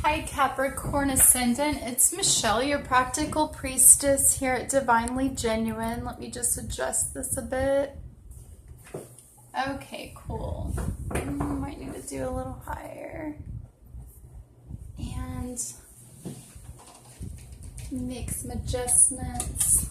Hi Capricorn Ascendant, it's Michelle, your practical priestess here at Divinely Genuine. Let me just adjust this a bit. Okay, cool. Might need to do a little higher. And make some adjustments.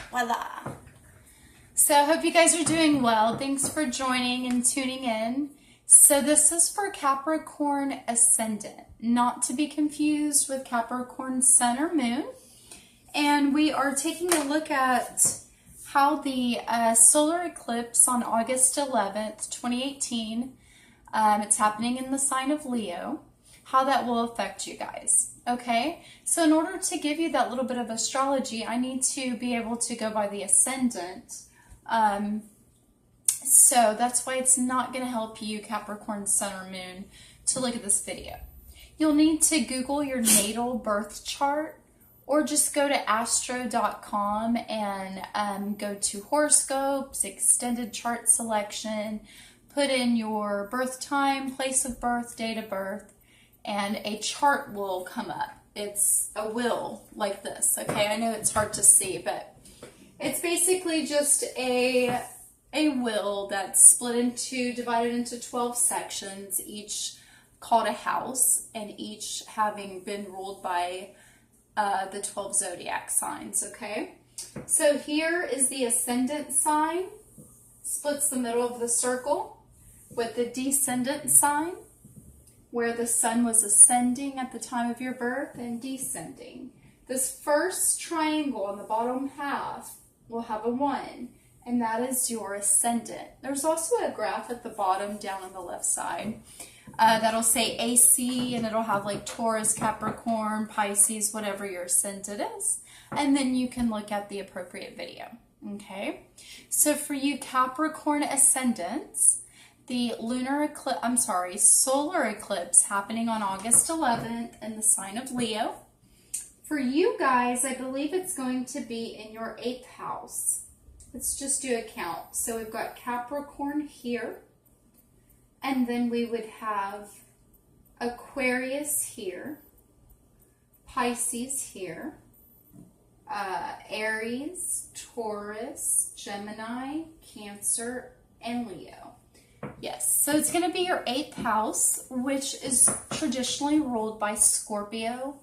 Voila. So I hope you guys are doing well. Thanks for joining and tuning in. So this is for Capricorn Ascendant, not to be confused with Capricorn Sun or Moon. And we are taking a look at how the solar eclipse on August 11th, 2018, it's happening in the sign of Leo, how that will affect you guys. Okay, so in order to give you that little bit of astrology, I need to be able to go by the ascendant. So that's why it's not going to help you, Capricorn Sun or Moon, to look at this video. You'll need to Google your natal birth chart, or just go to astro.com and go to horoscopes, extended chart selection, put in your birth time, place of birth, date of birth, and a chart will come up. It's a wheel like this, okay? I know it's hard to see, but it's basically just a wheel that's divided into 12 sections, each called a house, and each having been ruled by the 12 zodiac signs, okay? So here is the ascendant sign, splits the middle of the circle, with the descendant sign, where the sun was ascending at the time of your birth and descending. This first triangle on the bottom half will have a 1, and that is your ascendant. There's also a graph at the bottom down on the left side that'll say AC, and it'll have like Taurus, Capricorn, Pisces, whatever your ascendant is, and then you can look at the appropriate video. Okay, so for you Capricorn ascendants, the solar eclipse happening on August 11th in the sign of Leo. For you guys, I believe it's going to be in your 8th house. Let's just do a count. So we've got Capricorn here, and then we would have Aquarius here, Pisces here, Aries, Taurus, Gemini, Cancer, and Leo. Yes, so it's going to be your 8th house, which is traditionally ruled by Scorpio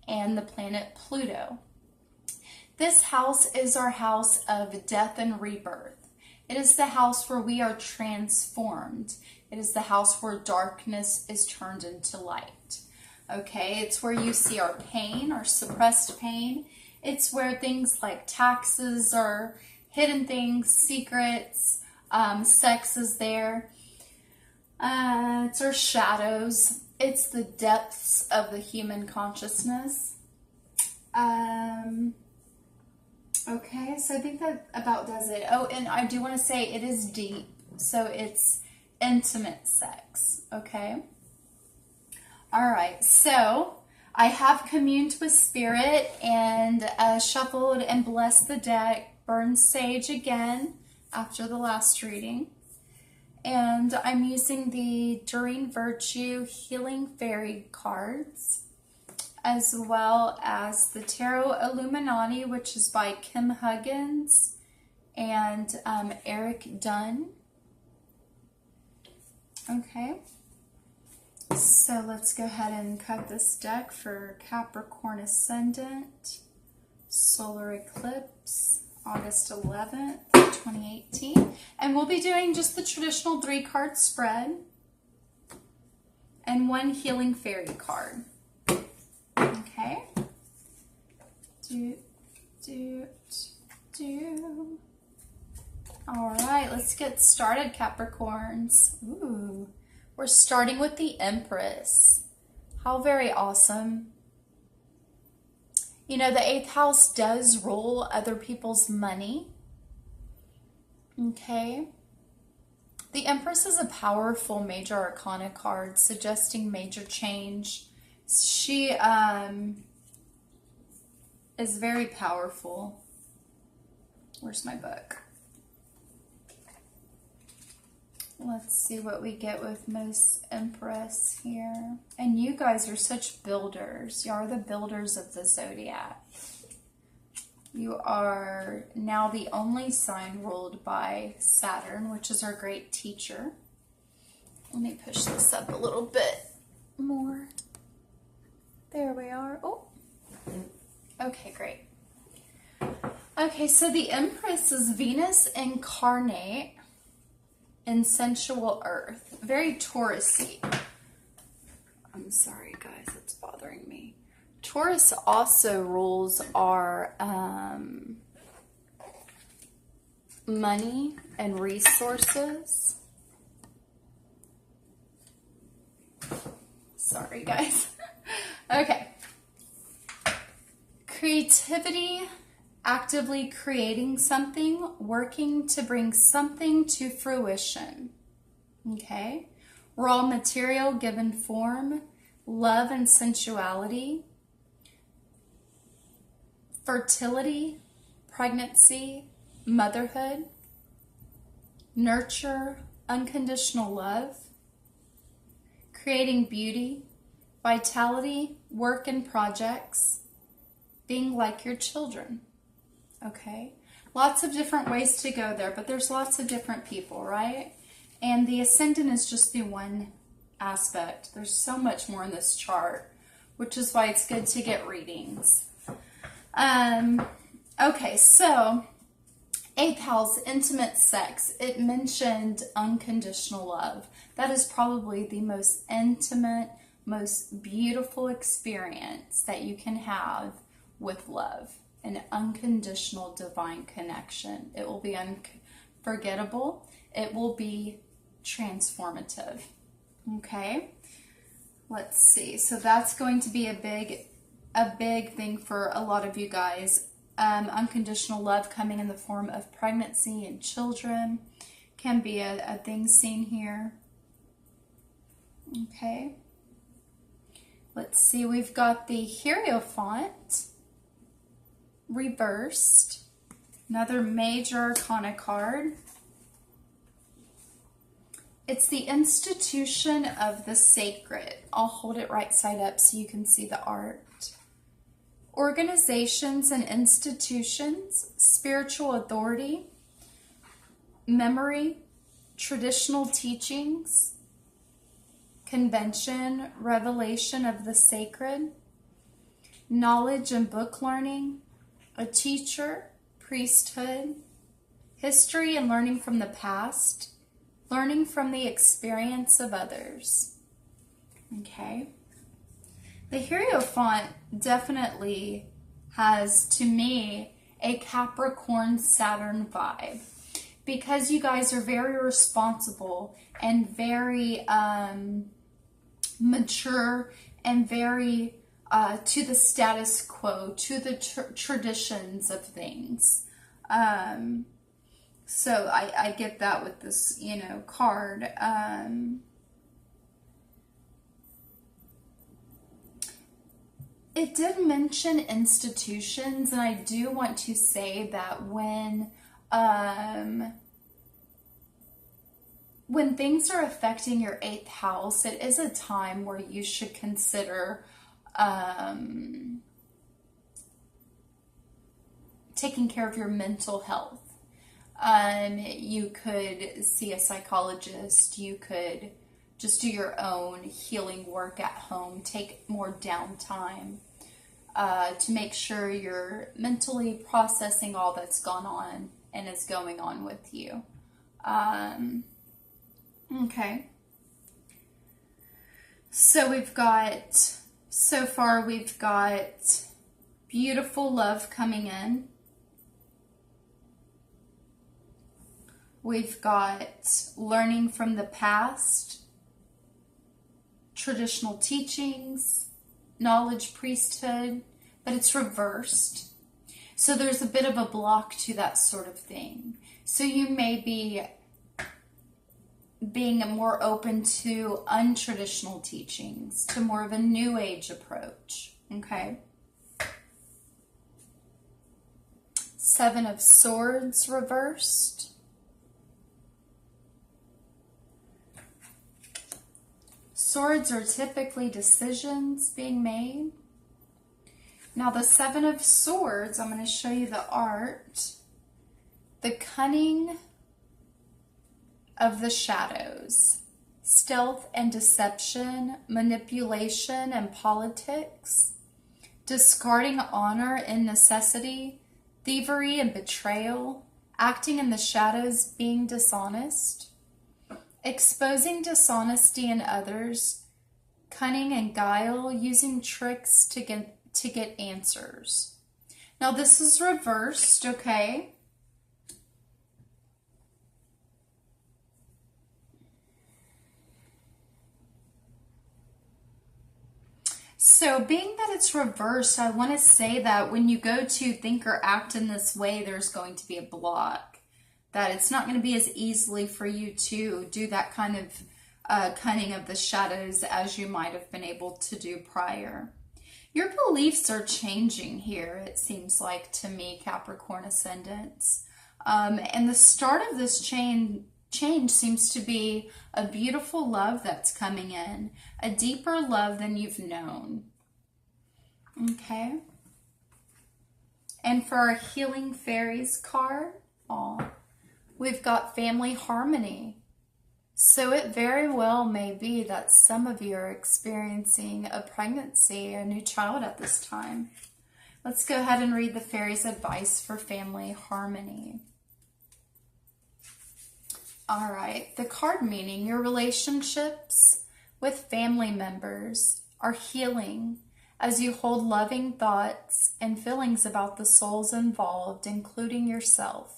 and the planet Pluto. This house is our house of death and rebirth. It is the house where we are transformed. It is the house where darkness is turned into light. Okay, it's where you see our pain, our suppressed pain. It's where things like taxes are hidden things, secrets, sex is there. It's our shadows. It's the depths of the human consciousness. Okay, so I think that about does it. Oh, and I do want to say it is deep. So it's intimate sex, okay? All right, so I have communed with spirit and shuffled and blessed the deck, burned sage again after the last reading. And I'm using the Doreen Virtue Healing Fairy cards, as well as the Tarot Illuminati, which is by Kim Huggins and Eric Dunn. Okay, so let's go ahead and cut this deck for Capricorn Ascendant, Solar Eclipse, August 11th, 2018. And we'll be doing just the traditional 3-card spread and 1 Healing Fairy card. Okay. All right, let's get started, Capricorns. Ooh, we're starting with the Empress. How very awesome. You know, the 8th house does rule other people's money. Okay. The Empress is a powerful major arcana card suggesting major change. She is very powerful. Where's my book? Let's see what we get with Miss Empress here. And you guys are such builders. You are the builders of the zodiac. You are now the only sign ruled by Saturn, which is our great teacher. Let me push this up a little bit more. There we are. Oh, okay, great. Okay, so the Empress is Venus incarnate in sensual earth. Very Taurus-y. I'm sorry, guys, it's bothering me. Taurus also rules our money and resources. Sorry, guys. Okay. Creativity, actively creating something, working to bring something to fruition. Okay. Raw material given form, love and sensuality, fertility, pregnancy, motherhood, nurture, unconditional love, creating beauty, vitality, work and projects, being like your children. Okay? Lots of different ways to go there, but there's lots of different people, right? And the ascendant is just the one aspect. There's so much more in this chart, which is why it's good to get readings. Okay, so 8th house, intimate sex. It mentioned unconditional love. That is probably the most intimate, most beautiful experience that you can have with love. An unconditional divine connection. It will be unforgettable. It will be transformative. Okay? Let's see. So that's going to be a big thing for a lot of you guys. Unconditional love coming in the form of pregnancy and children can be a thing seen here. Okay. Let's see. We've got the Hierophant reversed. Another major arcana card. It's the institution of the sacred. I'll hold it right side up so you can see the art. Organizations and institutions, spiritual authority, memory, traditional teachings, convention, revelation of the sacred, knowledge and book learning, a teacher, priesthood, history and learning from the past, learning from the experience of others. Okay. The Hierophant definitely has, to me, a Capricorn Saturn vibe, because you guys are very responsible and very mature and very to the status quo, to the traditions of things. So I get that with this, card. It did mention institutions, and I do want to say that when things are affecting your 8th house, it is a time where you should consider taking care of your mental health. You could see a psychologist. You could just do your own healing work at home. Take more downtime to make sure you're mentally processing all that's gone on and is going on with you. Okay. So we've got beautiful love coming in. We've got learning from the past, traditional teachings, knowledge, priesthood, but it's reversed. So there's a bit of a block to that sort of thing. So you may be being more open to untraditional teachings, to more of a new age approach. Okay. 7 of Swords reversed. Swords are typically decisions being made. Now the Seven of Swords, I'm going to show you the art. The cunning of the shadows. Stealth and deception, manipulation and politics. Discarding honor and necessity. Thievery and betrayal. Acting in the shadows, being dishonest. Exposing dishonesty in others. Cunning and guile, using tricks to get answers. Now this is reversed, okay? So being that it's reversed, I want to say that when you go to think or act in this way, there's going to be a block. That it's not going to be as easily for you to do that kind of cunning of the shadows as you might have been able to do prior. Your beliefs are changing here, it seems like to me, Capricorn ascendants. And the start of this change seems to be a beautiful love that's coming in, a deeper love than you've known. Okay. And for our Healing Fairies card, we've got family harmony. So it very well may be that some of you are experiencing a pregnancy, a new child at this time. Let's go ahead and read the fairies' advice for family harmony. All right, the card meaning, your relationships with family members are healing as you hold loving thoughts and feelings about the souls involved, including yourself.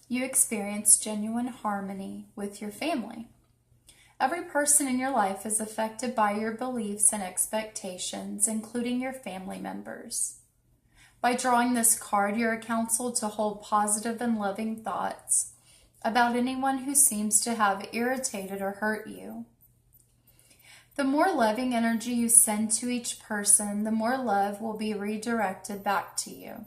You experience genuine harmony with your family. Every person in your life is affected by your beliefs and expectations, including your family members. By drawing this card, you are counseled to hold positive and loving thoughts about anyone who seems to have irritated or hurt you. The more loving energy you send to each person, the more love will be redirected back to you.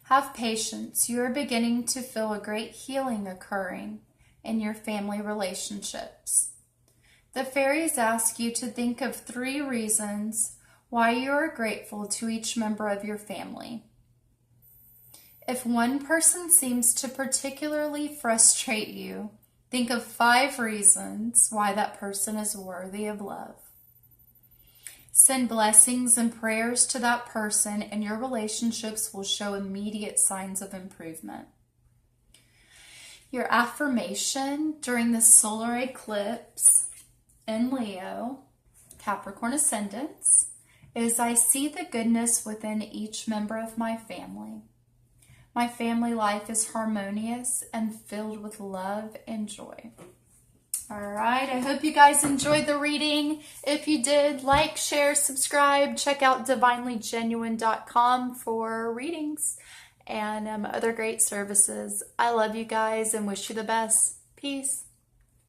Have patience. You are beginning to feel a great healing occurring in your family relationships. The fairies ask you to think of 3 reasons why you are grateful to each member of your family. If one person seems to particularly frustrate you, think of 5 reasons why that person is worthy of love. Send blessings and prayers to that person, and your relationships will show immediate signs of improvement. Your affirmation during the solar eclipse in Leo, Capricorn ascendants, is I see the goodness within each member of my family. My family life is harmonious and filled with love and joy. All right, I hope you guys enjoyed the reading. If you did, like, share, subscribe. Check out divinelygenuine.com for readings and other great services. I love you guys and wish you the best. Peace.